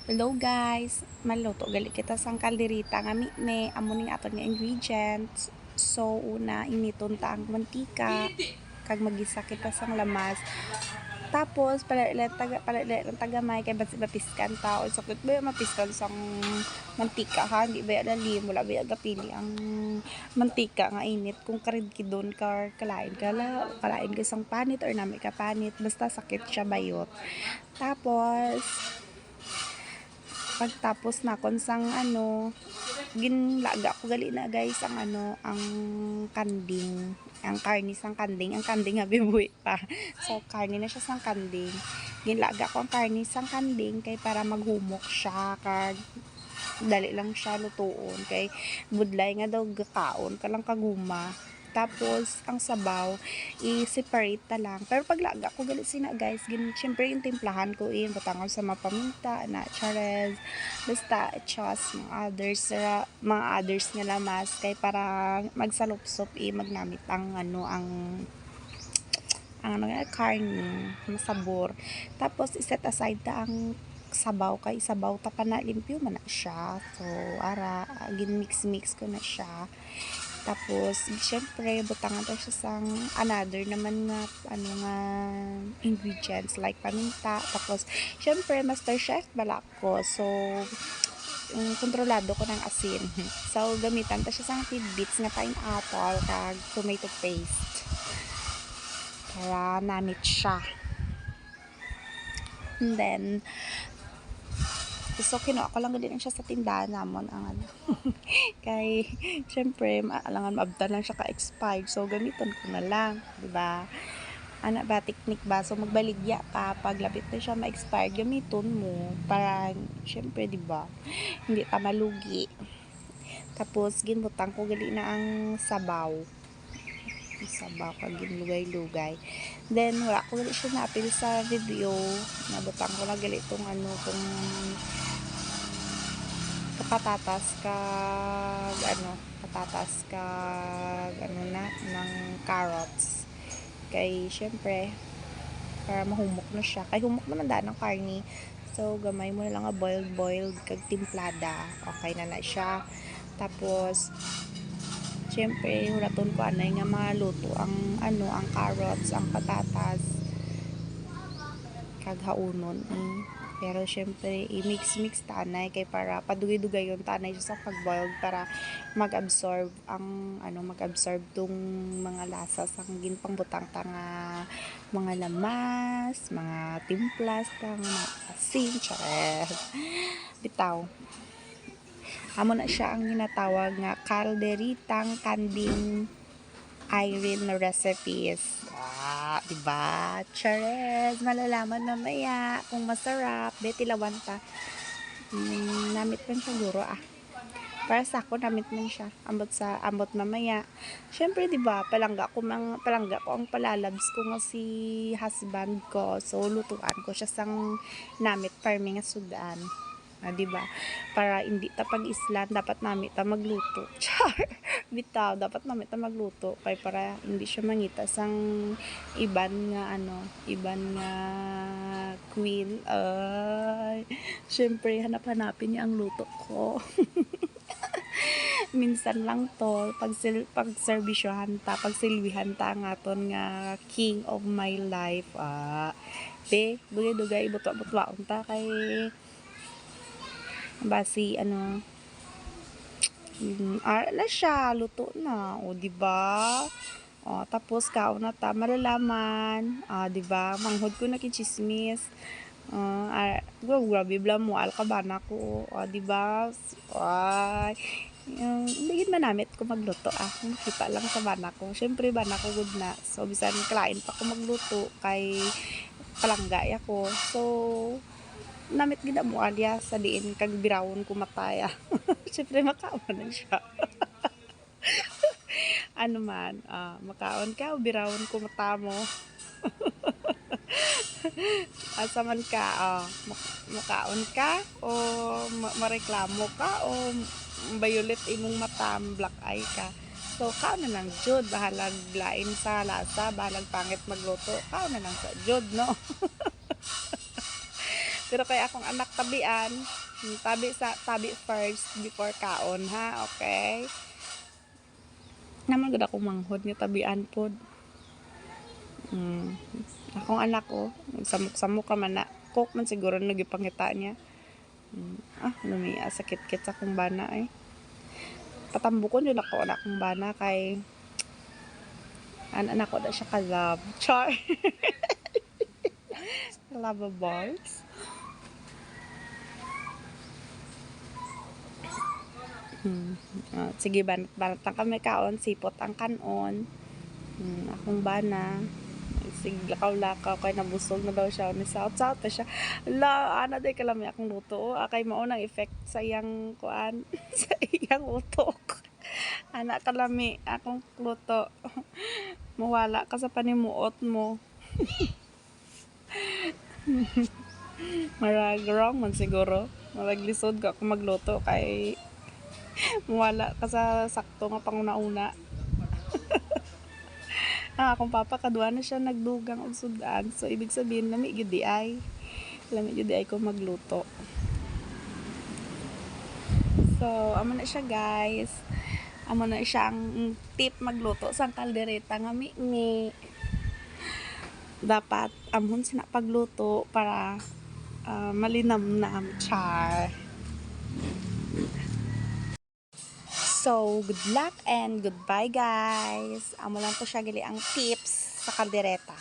Hello guys, maluto gali kita sang kalderita nga mitne amo ning aton nga ingredients. So una initon ta ang mantika kag magisa kita sang lamas. Tapos pala tagamay kay basi mapiskan ta o sakit ba mapiskan sang mantika ha di ba lalim wala ba gapili ang mantika nga init kung karid kidon kalain ka sang panit or nami ka panit basta sakit siya bayot. Tapos pagtapos na kon sang ginlaga ko gali na guys ang ang kanding, ang karni sang kanding, ang kanding nga bibuhi pa. So karni na siya sang kanding. Ginlaga ko ang karni sang kanding kay para maghumok siya kag dali lang siya lutuon kay budlay nga daw gakaon ka lang kaguma. Tapos ang sabaw i-separate ta lang. Pero paglaga ko gali sina guys, syempre yung timplahan ko butangan sa mapaminta na chares basta chas mga others nga lamas kay para magsalupsop magnamit ang nga karne masabor. Tapos iset aside ta ang sabaw kay sabaw ta pa na limpyo man na siya. So ara gin mix ko na siya. Tapos syempre butangan ta siya sang another naman nga nga ingredients like paminta. Tapos syempre master chef balak ko. So kontrolado ko ng asin. So gamitan ta siya sang tidbits nga pineapple kag tomato paste para namit siya. And then so kinuha ko lang din siya sa tindahan namon ang kay syempre maalangan maabtan lang siya ka-expired, so gamiton ko na lang, di ba? Ana ba technique ba, so magbaligya ka paglapit na siya ma-expired, gamiton mo para syempre di ba hindi ta malugi. Tapos ginbutang ko gali na ang sabaw kag ginlugay-lugay. Then wala ko gali siya na-apil sa video, nabutang ko na gali itong kung patatas kag ng carrots kay syempre para mahumok na siya kay humok naman daan ng karni, so gamay mo na lang nga boiled kag timplada okay na siya. Tapos syempre hulaton ko anay nga maluto ang ang carrots, ang patatas kag haunon pero syempre i-mix tanay kay para padugay-dugay yung tanay sa pag-boiled para mag-absorb tong mga lasa sang ginpangbutang ta nga mga lamas, mga timplas ta mga asin, chares. Bitaw. Amo na siya ang ginatawag nga kalderitang kanding Irene na recipes. Diba? Chares! Malalaman mamaya kung masarap. Betilawan ta. Namit man siguro Para sa ako, namit man siya. Ambot mamaya. Syempre, diba? Palangga ko ang palalabs ko nga si husband ko. So, lutuan ko siya sang namit parmi nga sudan. Diba? Para hindi ta pag-islan, dapat namit ta magluto. Char! Bitaw, dapat namit ta magluto. Kaya para hindi siya mangita sang iban nga queen. Syempre, hanap-hanapin niya ang luto ko. Minsan lang to, pagservisyohan ta, pagsilbihan ta nga ton nga king of my life. Dugay-dugay, butwa-butwaon ta kay basi na siya luto na di ba? Tapos kaon na ta malalaman di ba manghod ko na kichismis grabe bla mo alkabana ko di ba hindi man namit ko magluto makita lang sa bana ko, syempre bana ko good na, so bisan klain pa ko magluto kay palanggay ako, so namit ginabuan ya sa diin kag birawon ko mataya. Syempre makaon na siya. Makaon ka o birawon ko mata mo. Asa man ka makaon ka o mareklamo ka o violet imong mata, black eye ka. So kaon na lang jud, bahalag lain sa lasa, bahalag pangit magluto, kaon na lang sa jud no. Pero kay akong anak tabian, tabi first before kaon ha, okay? Naman gud akong manghod nga tabian pod. Akong anak ko, samok-samok ka man na. Coke man siguro nagipangita niya. Lumiya, sakit-kit sa akong bana eh. Patambukon yun ako anak kong bana kay anak ko na siya ka-love. Char! Lovables. Sige, banat lang kami kaon, sipot ang kanon. Akong bana. Sige, lakaw-lakaw kay nabusog na daw siya. Ni south pa siya. Ana day kalami akong luto. Kay maunang effect sa iyang kuan, sa iyang utok. Ana kalami akong luto. Mawala ka sa panimuot mo. Marag wrong man siguro. Marag lisod ka kung magluto kay mawala ka sa sakto nga panguna-una. Akong papa kadua na siya nagdugang og sudan. So ibig sabihin lami gyud di ay. Lami gyud di ay ko magluto. So amo na siya guys. Amo na siya ang tip magluto sa kaldereta nga mi. Dapat amon sina pagluto para malinamnam. Char. So, good luck and goodbye guys. Amo lang to siya gali ang tips sa kaldereta.